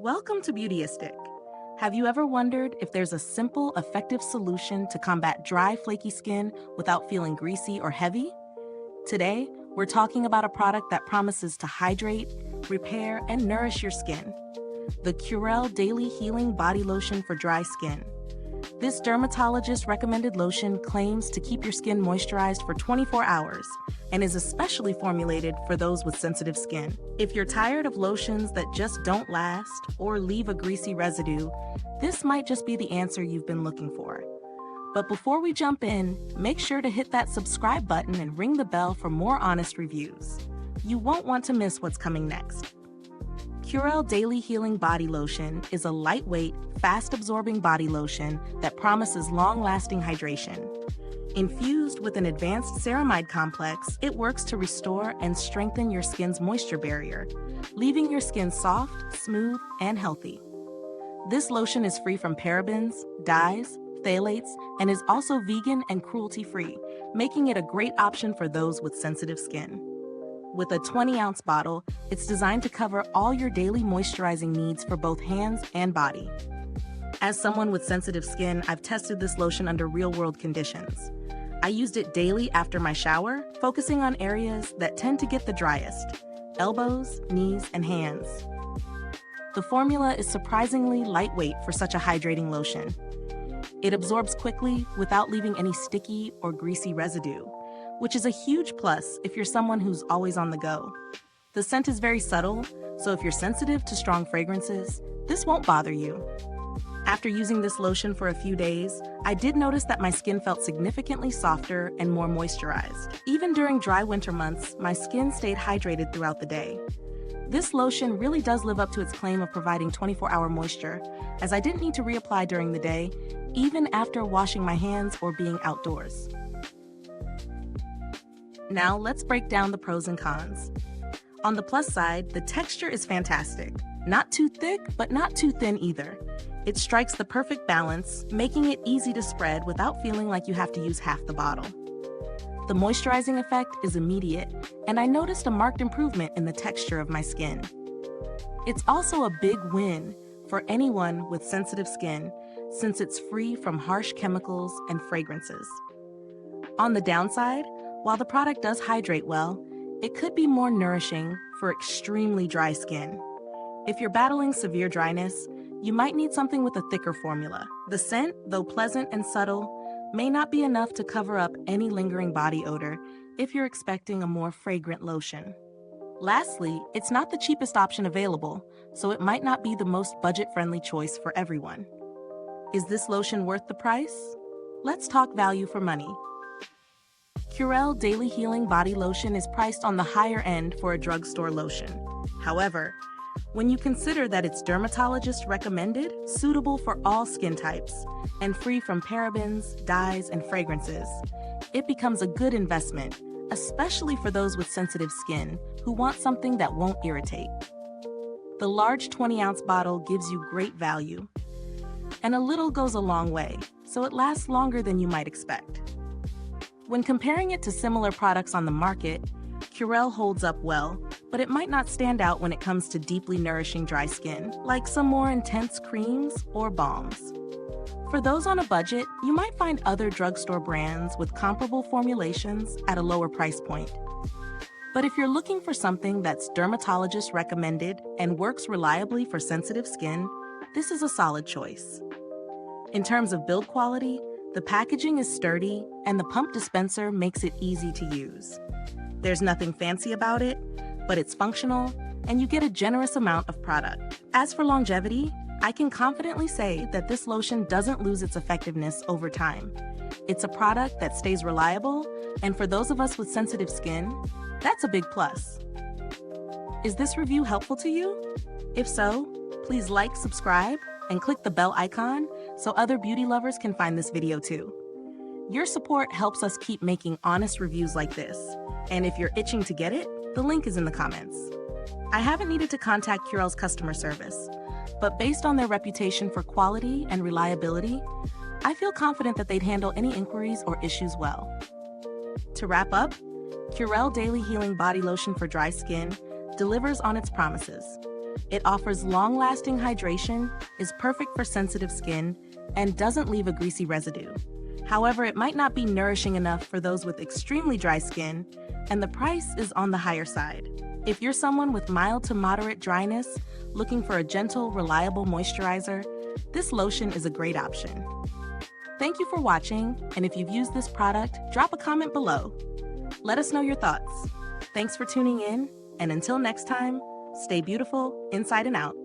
Welcome to Beautyistic. Have you ever wondered if there's a simple, effective solution to combat dry, flaky skin without feeling greasy or heavy? Today, we're talking about a product that promises to hydrate, repair, and nourish your skin. The Curel Daily Healing Body Lotion for Dry Skin. This dermatologist-recommended lotion claims to keep your skin moisturized for 24 hours and is especially formulated for those with sensitive skin. If you're tired of lotions that just don't last or leave a greasy residue, this might just be the answer you've been looking for. But before we jump in, make sure to hit that subscribe button and ring the bell for more honest reviews. You won't want to miss what's coming next. Curel Daily Healing Body Lotion is a lightweight, fast-absorbing body lotion that promises long-lasting hydration. Infused with an advanced Ceramide Complex, it works to restore and strengthen your skin's moisture barrier, leaving your skin soft, smooth, and healthy. This lotion is free from parabens, dyes, phthalates, and is also vegan and cruelty-free, making it a great option for those with sensitive skin. With a 20-ounce bottle, it's designed to cover all your daily moisturizing needs for both hands and body. As someone with sensitive skin, I've tested this lotion under real-world conditions. I used it daily after my shower, focusing on areas that tend to get the driest: elbows, knees, and hands. The formula is surprisingly lightweight for such a hydrating lotion. It absorbs quickly without leaving any sticky or greasy residue, which is a huge plus if you're someone who's always on the go. The scent is very subtle, so if you're sensitive to strong fragrances, this won't bother you. After using this lotion for a few days, I did notice that my skin felt significantly softer and more moisturized. Even during dry winter months, my skin stayed hydrated throughout the day. This lotion really does live up to its claim of providing 24-hour moisture, as I didn't need to reapply during the day, even after washing my hands or being outdoors. Now let's break down the pros and cons. On the plus side, the texture is fantastic. Not too thick, but not too thin either. It strikes the perfect balance, making it easy to spread without feeling like you have to use half the bottle. The moisturizing effect is immediate, and I noticed a marked improvement in the texture of my skin. It's also a big win for anyone with sensitive skin, since it's free from harsh chemicals and fragrances. On the downside, while the product does hydrate well, it could be more nourishing for extremely dry skin. If you're battling severe dryness, you might need something with a thicker formula. The scent, though pleasant and subtle, may not be enough to cover up any lingering body odor if you're expecting a more fragrant lotion. Lastly, it's not the cheapest option available, so it might not be the most budget-friendly choice for everyone. Is this lotion worth the price? Let's talk value for money. Curel Daily Healing Body Lotion is priced on the higher end for a drugstore lotion. However, when you consider that it's dermatologist-recommended, suitable for all skin types, and free from parabens, dyes, and fragrances, it becomes a good investment, especially for those with sensitive skin who want something that won't irritate. The large 20-ounce bottle gives you great value, and a little goes a long way, so it lasts longer than you might expect. When comparing it to similar products on the market, Curel holds up well, but it might not stand out when it comes to deeply nourishing dry skin, like some more intense creams or balms. For those on a budget, you might find other drugstore brands with comparable formulations at a lower price point. But if you're looking for something that's dermatologist recommended and works reliably for sensitive skin, this is a solid choice. In terms of build quality, the packaging is sturdy, and the pump dispenser makes it easy to use. There's nothing fancy about it, but it's functional, and you get a generous amount of product. As for longevity, I can confidently say that this lotion doesn't lose its effectiveness over time. It's a product that stays reliable, and for those of us with sensitive skin, that's a big plus. Is this review helpful to you? If so, please like, subscribe, and click the bell icon so other beauty lovers can find this video too. Your support helps us keep making honest reviews like this, and if you're itching to get it, the link is in the comments. I haven't needed to contact Curel's customer service, but based on their reputation for quality and reliability, I feel confident that they'd handle any inquiries or issues well. To wrap up, Curel Daily Healing Body Lotion for Dry Skin delivers on its promises. It offers long-lasting hydration, is perfect for sensitive skin, and doesn't leave a greasy residue. However, it might not be nourishing enough for those with extremely dry skin, and the price is on the higher side. If you're someone with mild to moderate dryness, looking for a gentle, reliable moisturizer, this lotion is a great option. Thank you for watching, and if you've used this product, drop a comment below. Let us know your thoughts. Thanks for tuning in, and until next time, stay beautiful inside and out.